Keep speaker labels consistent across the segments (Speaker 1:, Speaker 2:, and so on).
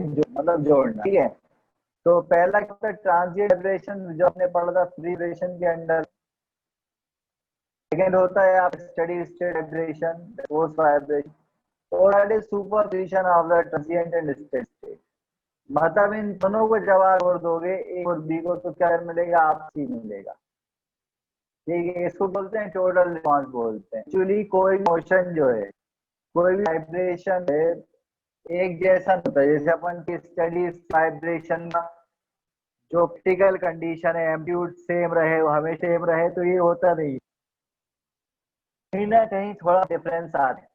Speaker 1: मतलब जोड़ना, ठीक है। तो पहला क्या था, ट्रांजिएंट वाइब्रेशन जो आपने पढ़ा था फ्री वाइब्रेशन के अंडर। सेकेंड होता है आप steady state vibration, force vibration. Third is superposition of the transient and steady state. मतलब इन दोनों को जब आप जोड़ दोगे ए और बी को तो क्या मिलेगा, आप सी मिलेगा, ठीक है। इसको बोलते हैं टोटल रिस्पॉन्स बोलते हैं। एक्चुअली कोई मोशन जो है, कोई भी वाइब्रेशन है, एक जैसा होता है। जैसे अपन की स्टडी वाइब्रेशन का जो क्रिटिकल कंडीशन है, एम्पलीट्यूड सेम रहे, हमेशा सेम रहे, तो ये होता नहीं, कहीं ना कहीं थोड़ा डिफरेंस आता है।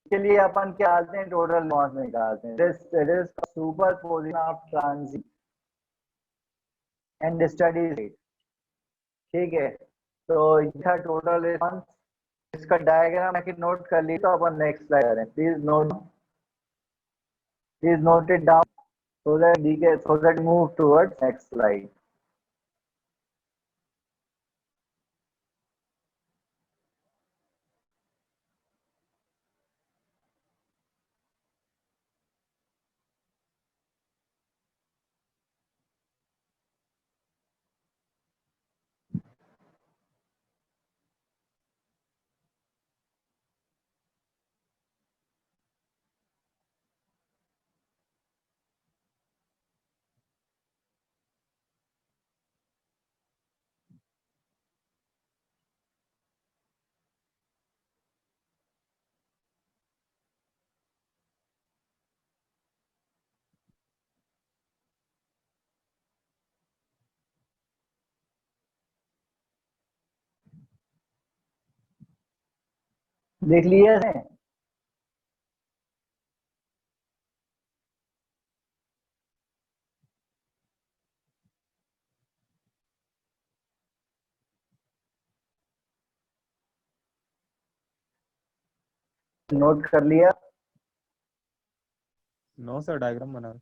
Speaker 1: इसके लिए अपन क्या डालते हैं, टोटल रिस्पॉन्स निकालते हैं। Super position of transit and steady state, ठीक है। तो यह टोटल रिस्पॉन्स, इसका डायग्राम है नोट कर ली, तो अपन नेक्स्ट स्लाइड करें। Please note it down so that move towards next slide. देख लिया है, नोट कर लिया।
Speaker 2: नो सर, डायग्राम बना।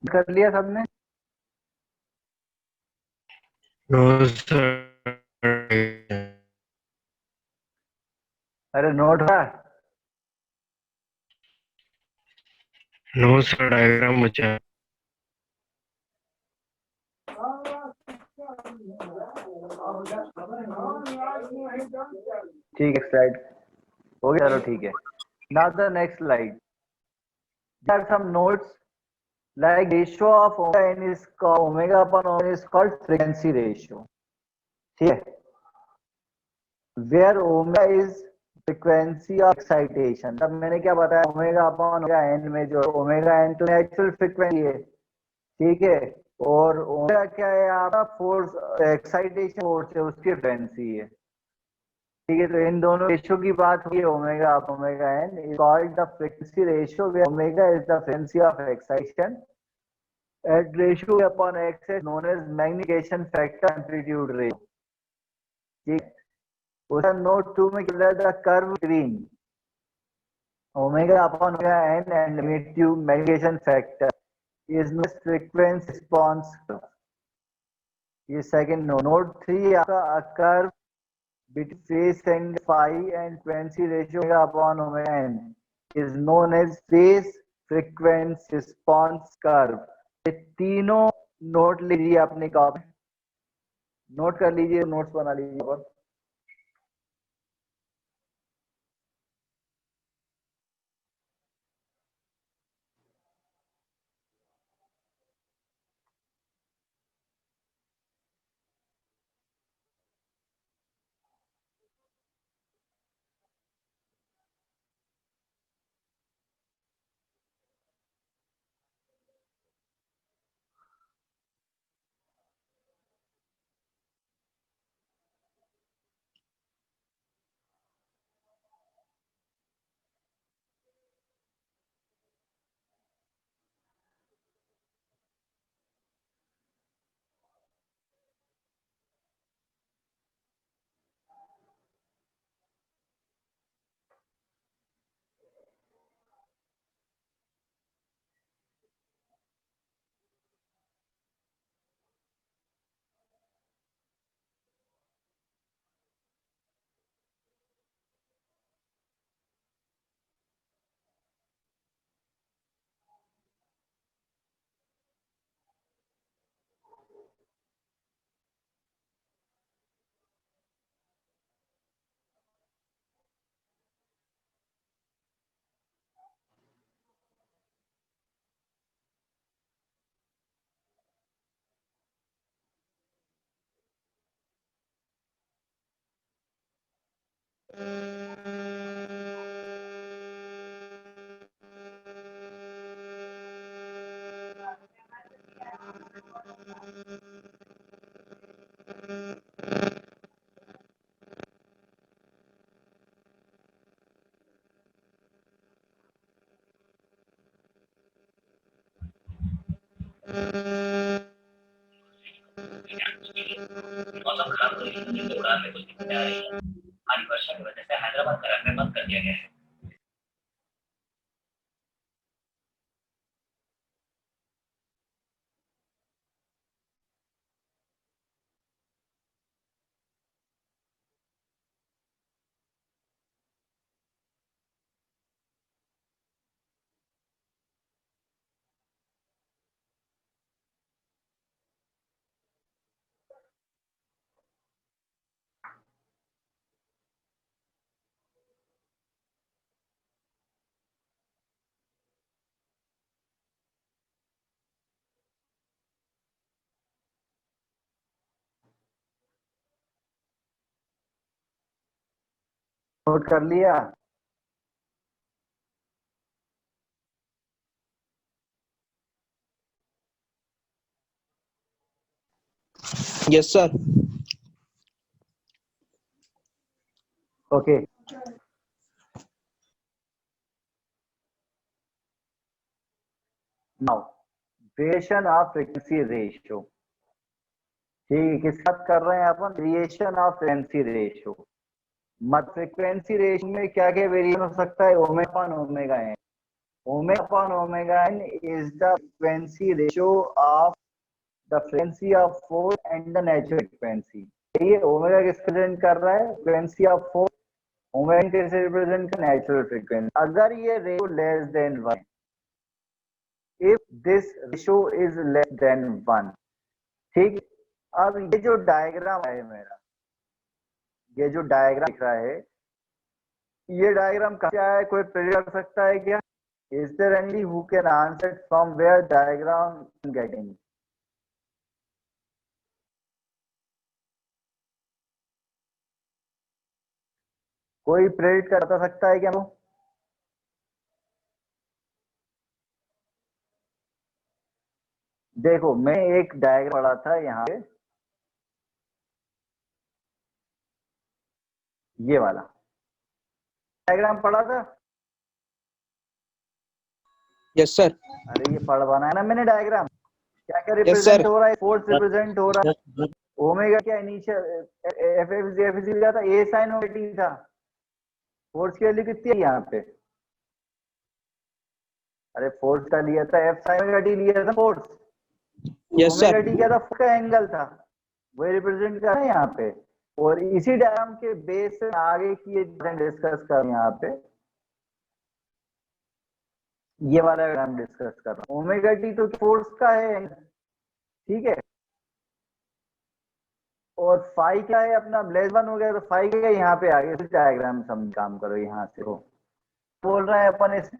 Speaker 1: कर लिया सबने?
Speaker 3: No sir.
Speaker 1: अरे नोट हुआ?
Speaker 3: नो सर, डायग्राम बचा।
Speaker 1: ठीक है, स्लाइड हो गया, चलो ठीक है। Now the next slide, some notes like ratio of omega n is called omega upon omega is called frequency ratio, ठीक है, where omega is frequency of excitation। तब मैंने क्या बताया, ओमेगा अपॉन ओमेगा एन में जो ओमेगा एन तो natural frequency है, ठीक है, और ओमेगा क्या है आपका फोर्स एक्साइटेशन फोर्स है, उसकी फ्रीक्वेंसी है, ठीक है। तो इन दोनों रेशियो की बात हुई, omega up omega n is called the frequency ratio where omega is the frequency of excitation at ratio upon x is known as magnification factor amplitude ratio, ठीक। उसका नोट 2 में क्या the curve between omega upon omega n and magnification factor is frequency response. ये second note 3 आपका curve between phase angle phi and frequency ratio omega upon omega n is known as phase frequency response curve। ये तीनों note लीजिए अपनी copy, note कर लीजिए, notes बना लीजिए पर।
Speaker 2: मौसम खराब होने की वजह से उड़ान में कुछ दिक्कतें आ रही हैं। भारी वर्षा की वजह से हैदराबाद का रनवे बंद कर दिया गया है।
Speaker 1: नोट कर लिया?
Speaker 4: Yes sir.
Speaker 1: Okay, now variation of frequency ratio, ठीक है, किस बात कर रहे हैं अपन, वेरिएशन ऑफ फ्रीक्वेंसी रेशियो। मत फ्रीक्वेंसी रेशियो में क्या क्या वेरिएशन हो सकता है, omega upon omega n. Omega upon omega n is the frequency ratio of the frequency of force and the natural frequency. ये ओमेगा किस रिप्रेजेंट कर रहा है, फ्रीक्वेंसी ऑफ फोर्स, ओमेगा कैसे रिप्रेजेंट कर नेचुरल फ्रीक्वेंसी। अगर ये ratio less than 1, if this ratio is less than 1, ठीक। अब ये जो डायग्राम है मेरा, ये जो डायग्राम दिख रहा है, ये डायग्राम कहाँ से आया है, कोई प्रेडिक्ट कर सकता है क्या? Is there any who can answer from where diagram getting? कोई प्रेडिक्ट कर बता सकता है क्या वो? देखो मैं एक डायग्राम पढ़ा था यहाँ पे, ये वाला डायग्राम पढ़ा था।
Speaker 4: Yes, sir.
Speaker 1: अरे ये पढ़वाना है ना मैंने डायग्राम। क्या क्या
Speaker 4: Yes,
Speaker 1: रिप्रेजेंट
Speaker 4: sir.
Speaker 1: हो रहा है? फोर्स रिप्रेजेंट हो रहा है। ओमेगा क्या इनिशियल एफ एफ जी था, ए साइन ओमेगा टी था। फोर्स की वैल्यू कितनी है यहाँ पे? अरे फोर्स का लिया था एफ साइन ओमेगा टी लिया था force.
Speaker 4: Yes, sir.
Speaker 1: Omega T क्या था? का एंगल था, वही रिप्रेजेंट कर रहे हैं यहाँ पे। और इसी डायग्राम के बेस से आगे की डिस्कस कर यहाँ पे ये वाला डायग्राम डिस्कस कर रहा हूँ। ओमेगा टी तो फोर्स का है, ठीक है। और फाई क्या है अपना? लेस वन हो गया तो फाई क्या यहाँ पे आगे डायग्राम सम काम करो यहाँ से। हो बोल रहा है अपन इस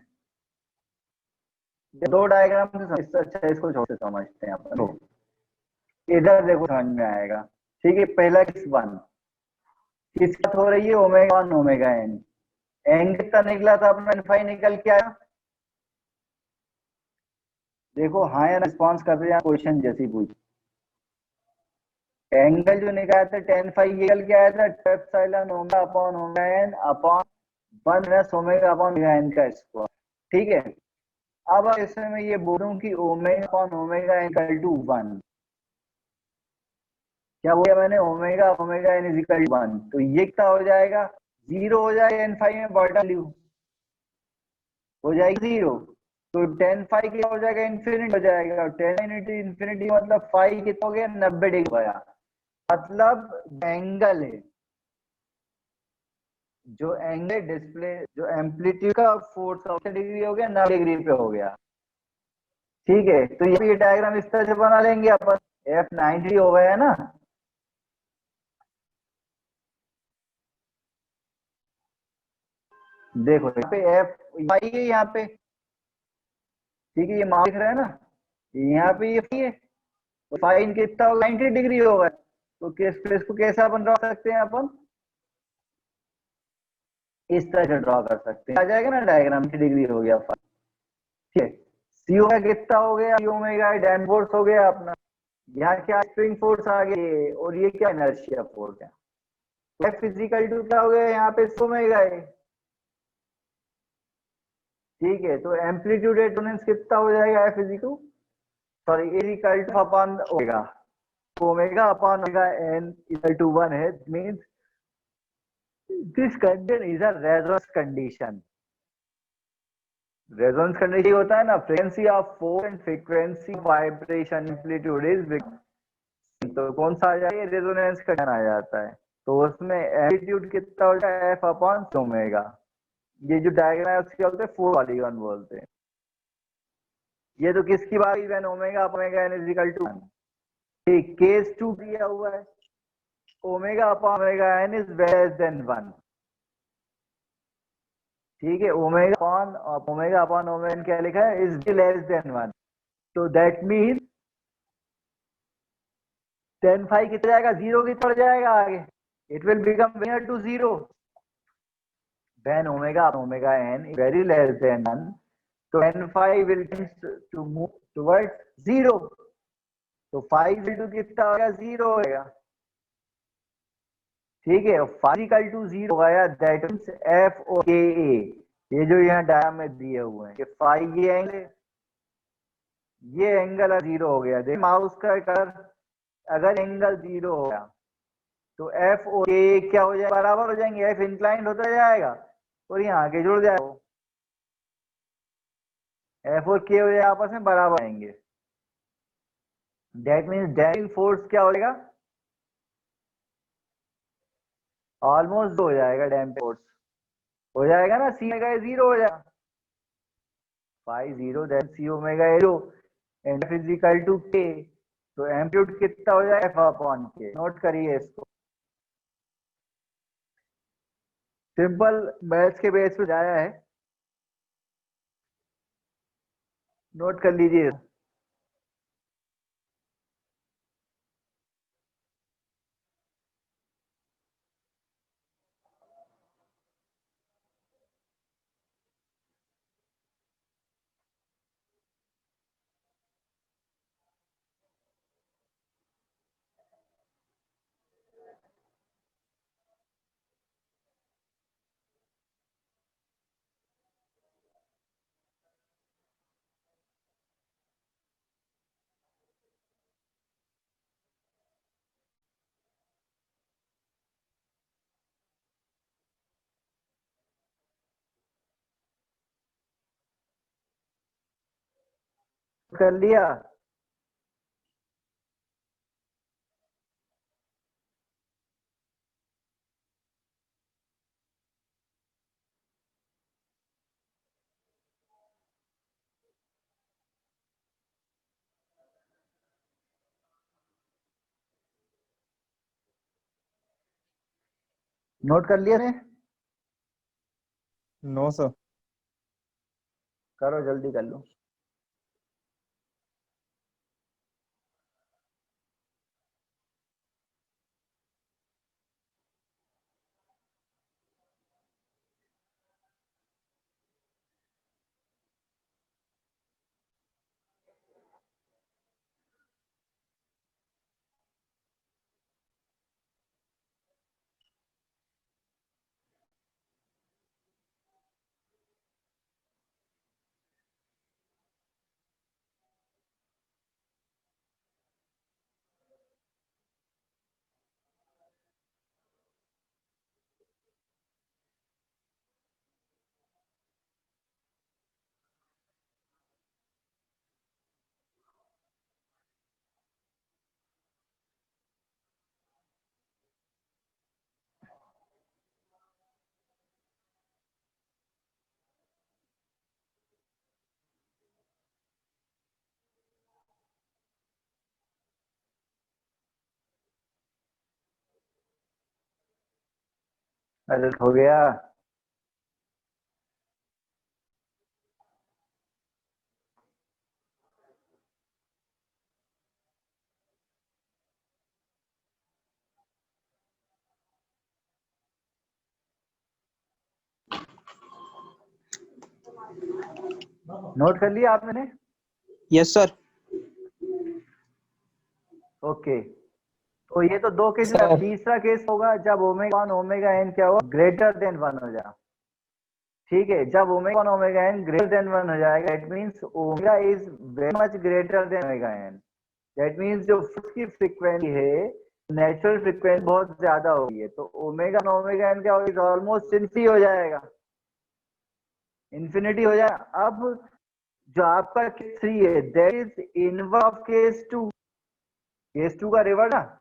Speaker 1: दो डायग्राम से अच्छा इसको छोटे समझते हैं अपन। इधर देखो समझ में आएगा, ठीक है। पहला किस वन किसका हो रही है? Omega one omega n. N कितना निकला था अपना? एन फाई निकल के आया। देखो हाँ या रिस्पॉन्स कर रहे हैं क्वेश्चन जैसी पूछ। एंगल जो निकाला था टेन फाई निकल के आया था epsilon omega upon omega n upon 1 minus omega upon omega n का स्क्वायर, ठीक है। अब इसमें मैं ये बोलूं कि omega upon omega n equal to 1, क्या बोला मैंने? Omega omega n is equal to 1, तो ये क्या हो जाएगा? 0 हो जाएगा। एन फाई में बॉटम वैल्यू हो जाएगी 0, तो टेन फाई क्या हो जाएगा? इन्फिनिटी हो जाएगा। और टेन इन्फिनिटी मतलब फाई कितना हो गया? 90 डिग्री हो गया। मतलब एंगल है जो एंगल डिस्प्ले जो एम्पलीट्यूड का फोर्स 90 डिग्री हो गया, 90 डिग्री पे हो गया, ठीक है। तो ये डायग्राम इस तरह से बना लेंगे अपन। एफ 90 हो गया है ना, देखो यहाँ पे एफ फाई है यहाँ पे, ठीक है। ये मान दिख रहा है ना, यहाँ पे ये फाई है, तो फाइन कितना होगा? 90 डिग्री होगा। तो इसको कैसे अपन ड्रॉ सकते हैं? अपन इस तरह से ड्रॉ कर सकते हैं, आ जाएगा ना डायग्राम। 90 डिग्री हो गया फाई, ठीक है। सी ओमेगा कितना हो गया? सी ओमेगा डैम फोर्स हो गया अपना। यहाँ क्या स्प्रिंग फोर्स आ गई, और ये क्या इनर्शिया फोर्स है। एफ फिजिकल टू क्या हो गया यहाँ पे? ओमेगा है, ठीक है। तो एम्पलीट्यूड रेजोनेंस कितना हो जाएगा? F is equal sorry A equal to upon omega, omega upon omega n equal to 1 है। Means this condition is a resonance condition. Resonance condition होता है ना, frequency of force and frequency vibration amplitude is, तो कौन सा आ जाएगा? Resonance condition आ जाता है। तो उसमें एम्पलीट्यूड कितना होता है? F upon omega. ये जो डायग्राम है उसके बोलते हैं फोर पॉलीगॉन बोलते हैं। ये तो किसकी बात? When omega omega n is equal to 1, ठीक। केस 2 दिया हुआ है, omega upon omega n is less than 1, ठीक है। ओमेगा अपॉन ओमेगा एन क्या लिखा है? इज लेस देन 1, तो दैट मीन टेन फाइव कितना जाएगा? 0 की तरफ जाएगा आगे। It will become near to 0 when omega omega n is very less than 1, so n phi will tend to move towards 0, तो phi इक्वल टू कितना होगा? 0 होगा, ठीक है। phi इक्वल टू 0 होगा, दैट मींस f और k a, ये जो यहाँ डायग्राम में दिए हुए हैं कि phi ये एंगल 0 हो गया। देख माउस का कर, अगर एंगल 0 हो गया तो f और k क्या हो जाएगा? बराबर हो जाएंगे। f इंक्लाइंड होता जाएगा और यहाँ आगे जुड़ जाएगा, एफ और के हो जाएगा आपस में बराबर आएंगे। दैट मीन्स ड्राइविंग फोर्स क्या हो जाएगा? ऑलमोस्ट हो जाएगा। डैम्पिंग फोर्स हो जाएगा ना, सी ओमेगा 0 हो जाएगा, phi 0 that C omega 0 and F is equal to K, तो एम्पलीट्यूड कितना हो जाएगा? एफ अपॉन के। नोट करिए इसको, सिंपल मैथ्स के बेस पे आया है। नोट कर लीजिए। कर लिया। नोट कर लिया ने?
Speaker 5: No sir.
Speaker 1: करो जल्दी कर लो। अरे हो गया। नोट कर लिया आपने?
Speaker 4: Yes sir.
Speaker 1: ओके। तो ये तो दो केस।
Speaker 5: सर
Speaker 1: तीसरा केस होगा जब ओमेगा 1 ओमेगा एन क्या हो ग्रेटर देन 1 हो जाए। ठीक है, जब omega 1 omega n greater than 1 हो जाएगा, it means omega is very much greater than omega n. That means जो फोर्स की फ्रीक्वेंसी है नेचुरल फ्रीक्वेंसी बहुत ज्यादा होगी है, तो ओमेगा 1 ओमेगा एन क्या होगा ऑलमोस्ट इनफी हो जाएगा, इन्फिनिटी हो जाएगा। अब जो आपका केस 3 है that is inverse of case 2। Case 2 का रिवर्स ना,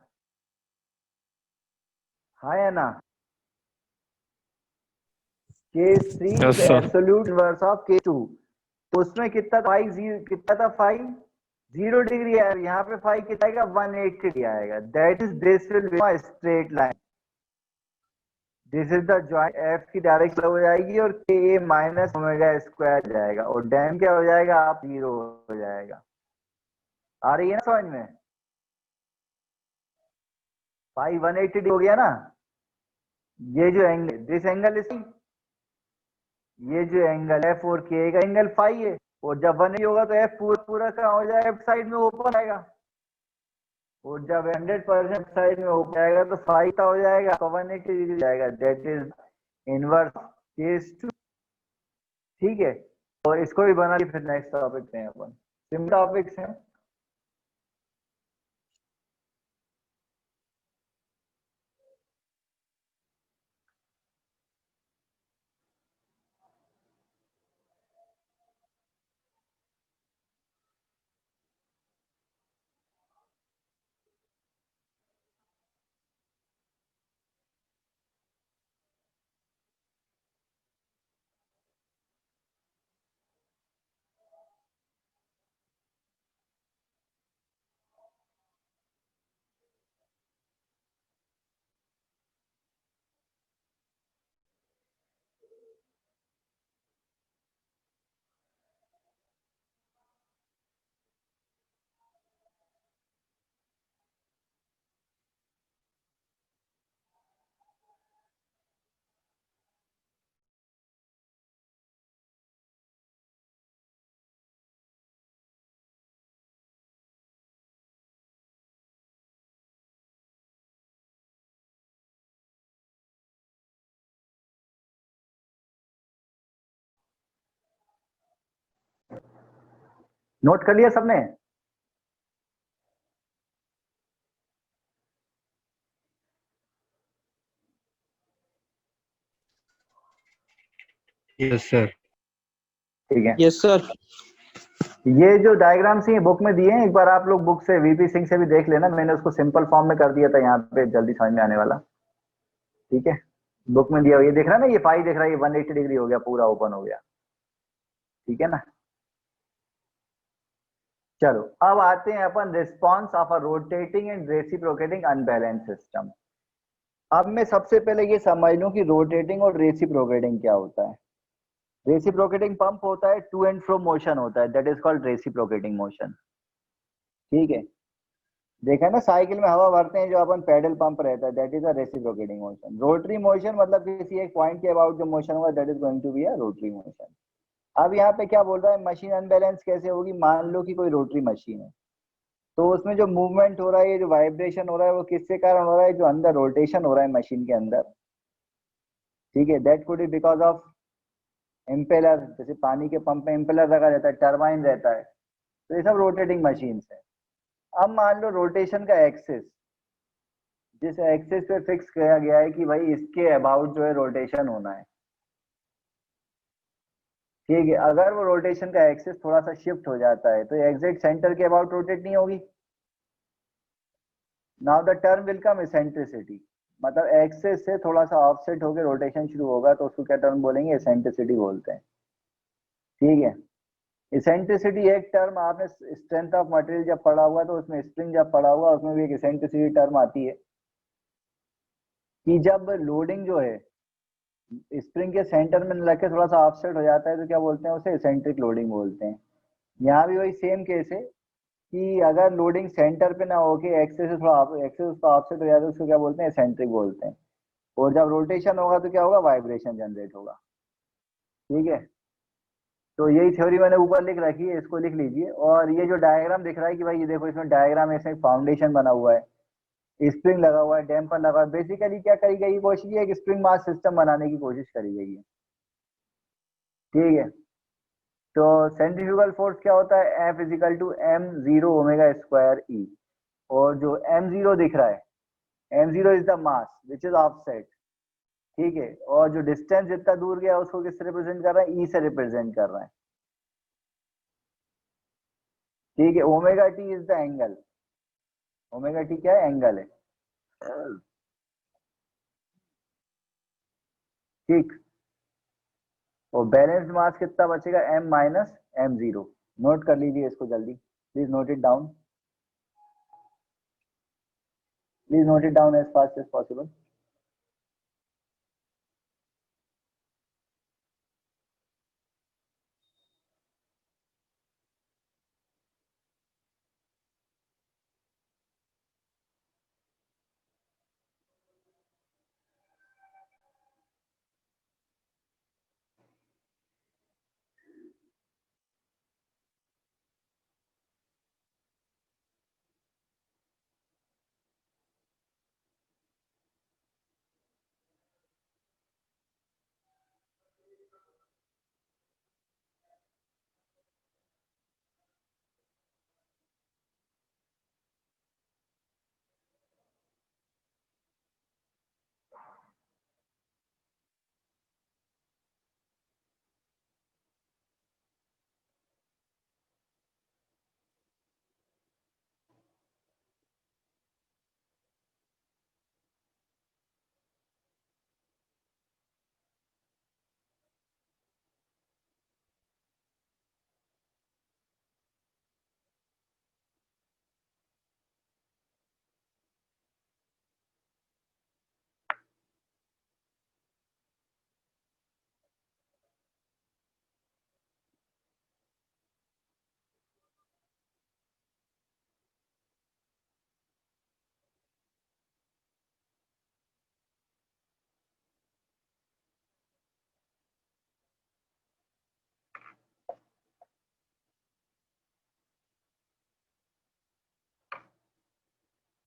Speaker 1: हाँ या ना? Case 3 is
Speaker 3: yes sir.
Speaker 1: Absolute inverse of case 2। तो उसमें कितना था फाइव, कितना था 5 0 डिग्री है, यहाँ पे 5 कितना आएगा 180 आएगा। That is this will be straight line. This is the joint F की डायरेक्ट हो जाएगी और के ए माइनस ओमेगा स्क्वायर जाएगा और डैम क्या हो जाएगा आप 0 हो जाएगा। आ रही है ना समझ में? 180 हो गया ना। ये जो एंगल दिस एंगल इसी, ये जो एंगल एफ और के का एंगल फाइव है, और जब 180 होगा तो एफ पूरा पूरा क्या हो जाएगा साइड में ओपन आएगा, और जब 100% साइड में ओपन आएगा तो फाइव हो जाएगा तो 180 डिग्री जाएगा। That is inverse case 2। ठीक है, तो इसको भी बना के फिर नेक्स्ट टॉपिक पे हैं अपन। सिम टॉपिक्स हैं। नोट कर लिया सबने?
Speaker 3: Yes sir.
Speaker 1: ठीक है,
Speaker 4: Yes, sir.
Speaker 1: ये जो डायग्राम्स हैं बुक में दिए हैं, एक बार आप लोग बुक से वीपी सिंह से भी देख लेना, मैंने उसको सिंपल फॉर्म में कर दिया था यहाँ पे जल्दी समझ में आने वाला। ठीक है, बुक में दिया हुआ ये देख रहा है ना, ये फाई देख रहा है, ये 180 डिग्री हो गया, पूरा ओपन हो गया। ठीक है ना। चलो अब आते हैं अपन response of a rotating and reciprocating unbalance system. अब मैं सबसे पहले ये समझ लूं कि रोटेटिंग और रेसिप्रोकेटिंग क्या होता है। रेसिप्रोकेटिंग पंप होता है, टू एंड फ्रो मोशन होता है, that is called reciprocating motion. ठीक है, देखा है ना साइकिल में हवा भरते हैं जो अपन पेडल पंप रहता है, that is a reciprocating motion. Rotary motion मतलब किसी एक पॉइंट के अबाउट जो मोशन होगा, that is going to be a rotary motion. अब यहाँ पे क्या बोल रहा है, मशीन अनबैलेंस कैसे होगी। मान लो कि कोई रोटरी मशीन है, तो उसमें जो मूवमेंट हो रहा है, ये जो वाइब्रेशन हो रहा है, वो किसके कारण हो रहा है, जो अंदर रोटेशन हो रहा है मशीन के अंदर। ठीक है, that could be because of impeller, जैसे पानी के पंप में इम्पेलर लगा रहता है, टरबाइन रहता है, तो ये सब रोटेटिंग मशीन है। अब मान लो रोटेशन का एक्सिस, जिस एक्सिस पे फिक्स किया गया है कि भाई इसके अबाउट जो है रोटेशन होना है। ठीक है, अगर वो रोटेशन का एक्सिस थोड़ा सा शिफ्ट हो जाता है, तो एग्जैक्ट सेंटर के अबाउट रोटेट नहीं होगी। Now the term will come eccentricity, मतलब एक्सिस से थोड़ा सा ऑफसेट होकर रोटेशन शुरू होगा, तो उसको क्या टर्म बोलेंगे, एसेंट्रिसिटी बोलते हैं। ठीक है, इसेंट्रिसिटी एक टर्म आपने स्ट्रेंथ ऑफ मटेरियल जब पढ़ा हुआ, तो उसमें स्प्रिंग जब पढ़ा हुआ, उसमें भी एक इसेंट्रिसिटी टर्म आती है कि जब लोडिंग जो है स्प्रिंग के सेंटर में लग थोड़ा सा ऑफसेट हो जाता है, तो क्या बोलते हैं उसे, इसेंट्रिक लोडिंग बोलते हैं। यहाँ भी वही सेम केस है कि अगर लोडिंग सेंटर पे ना होके एक्सेस से थोड़ा एक्सेस उसका ऑफसेट हो जाता है, उसको क्या बोलते हैं, इसेंट्रिक बोलते हैं। और जब रोटेशन होगा तो क्या होगा, वाइब्रेशन जनरेट होगा। ठीक है, तो यही थ्योरी मैंने ऊपर लिख रखी है, इसको लिख लीजिए। और ये जो डायग्राम दिख रहा है कि भाई ये देखो, इसमें डायग्राम ऐसे फाउंडेशन बना हुआ है, स्प्रिंग लगा हुआ है, डैम्पर लगा हुआ है। बेसिकली क्या करी गई कोशिश, है कि स्प्रिंग मास सिस्टम बनाने की कोशिश करी गई है। ठीक है, तो सेंट्रीफ्यूगल फोर्स क्या होता है, F is equal to m zero omega square e. और जो एम जीरो दिख रहा है, m zero is the mass which is offset. ठीक है, और जो डिस्टेंस जितना दूर गया उसको किससे रिप्रेजेंट कर रहा है, ई से रिप्रेजेंट कर रहा है। ठीक है, omega T is the angle, omega T क्या है, एंगल है। ठीक, और बैलेंस्ड मास कितना बचेगा, M minus M zero. Note कर लीजिए इसको जल्दी, please note it down, please note it down as fast as possible.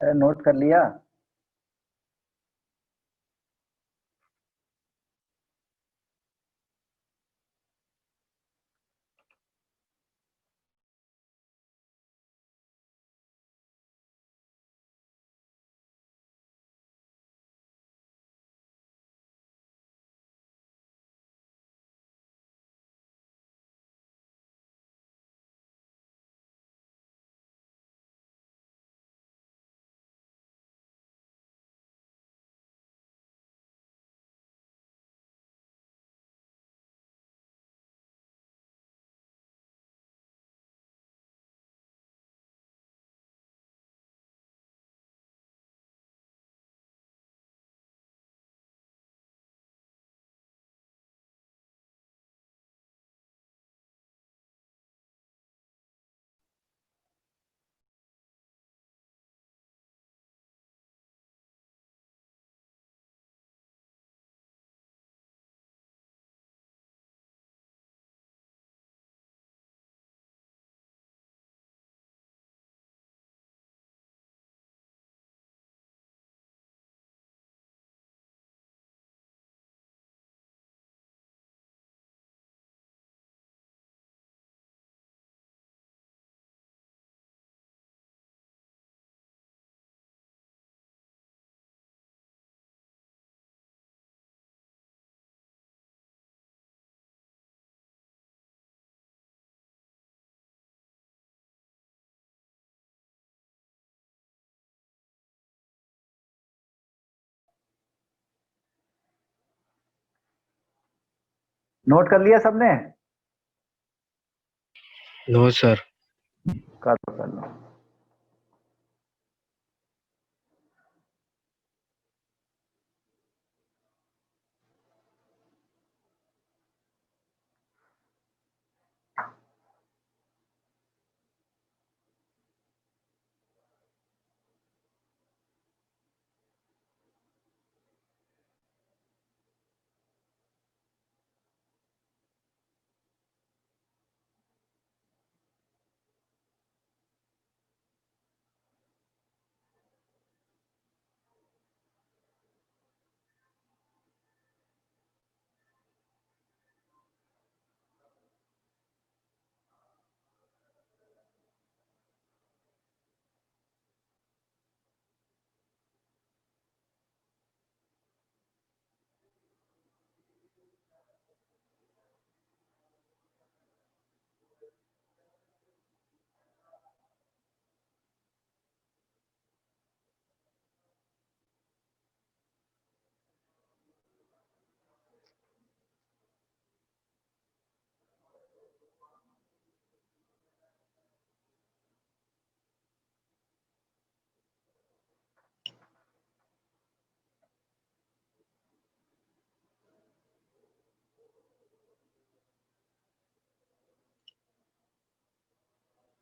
Speaker 1: Note कर लिया? नोट कर लिया सबने?
Speaker 3: No sir.
Speaker 1: कर लो।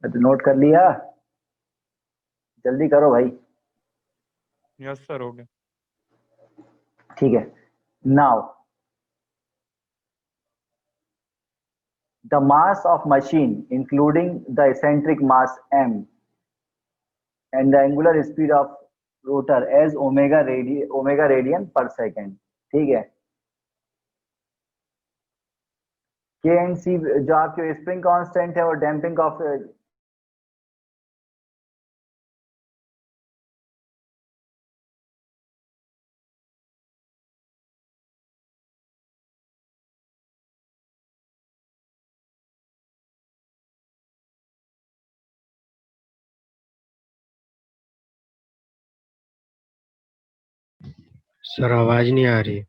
Speaker 1: तो नोट कर लिया? जल्दी करो भाई।
Speaker 5: यस सर, हो गया।
Speaker 1: ठीक है। Now the mass of machine including the eccentric mass m and the angular speed of rotor as omega radian per second। ठीक है। के एंड सी जो आपके स्प्रिंग कांस्टेंट है और डैम्पिंग ऑफ
Speaker 3: सर आवाज नहीं आ रही।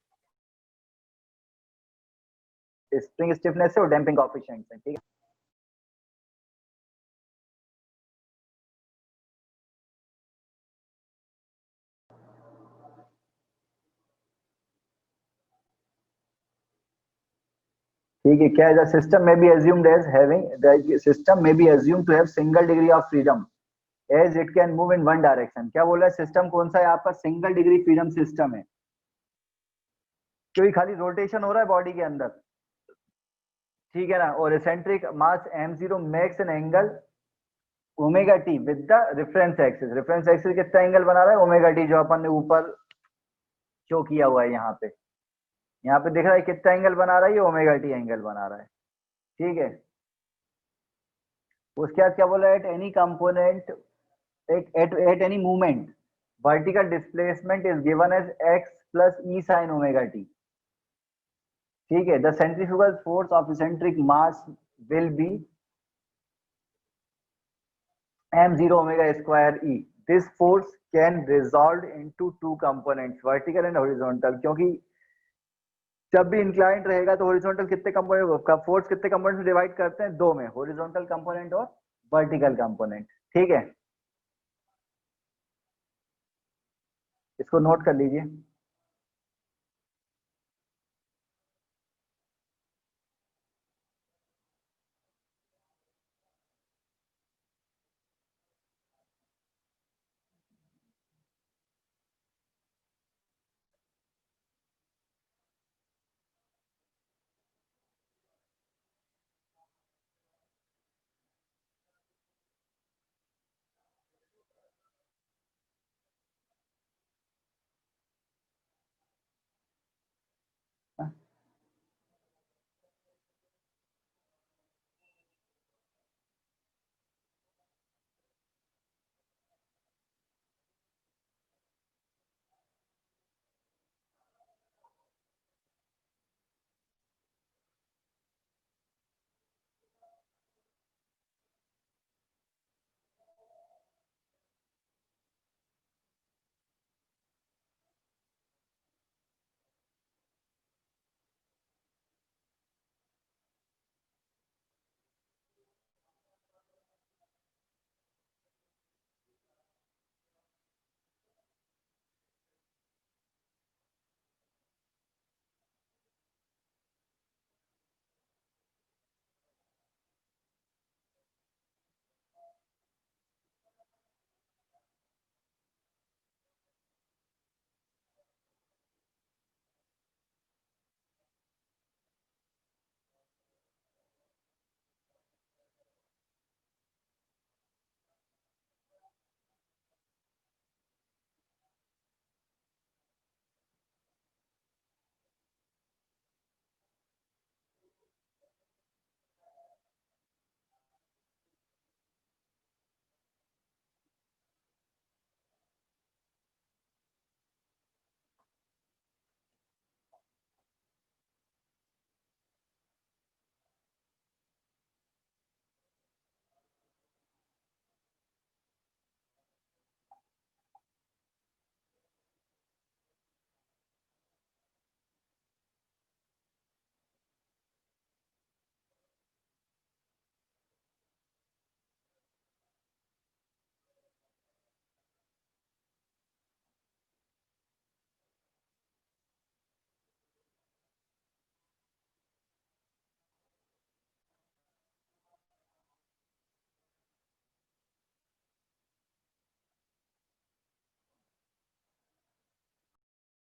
Speaker 1: स्प्रिंग स्टिफनेस है और डैम्पिंग कोएफिशिएंट है। ठीक है। ठीक है। क्या द सिस्टम में B assumed as having the system may be assumed to have single degree of freedom as it can move in one direction। क्या बोल रहा है? सिस्टम कौन सा है आपका? सिंगल डिग्री फ्रीडम सिस्टम है, क्योंकि खाली रोटेशन हो रहा है बॉडी के अंदर। ठीक है ना। और eccentric mass m0 makes an angle omega T with the reference axis. Reference axis कितना एंगल बना रहा है? ओमेगा टी, जो अपन ने ऊपर शो किया हुआ है यहाँ पे। यहाँ पे दिख रहा है कितना एंगल बना रहा है? ये ओमेगा टी एंगल बना रहा है। ठीक है। उसके बाद क्या बोला? At any component at any movement vertical displacement is given as x plus E sine omega T. ठीक है। The centrifugal force of eccentric mass will be m0 omega square e। This force can resolve into two components, vertical and horizontal. क्योंकि जब भी inclined रहेगा तो horizontal कितने component का force कितने कंपोनेंट में डिवाइड करते हैं? दो में, हॉरिजॉन्टल कंपोनेंट और वर्टिकल कंपोनेंट। ठीक है। इसको नोट कर लीजिए।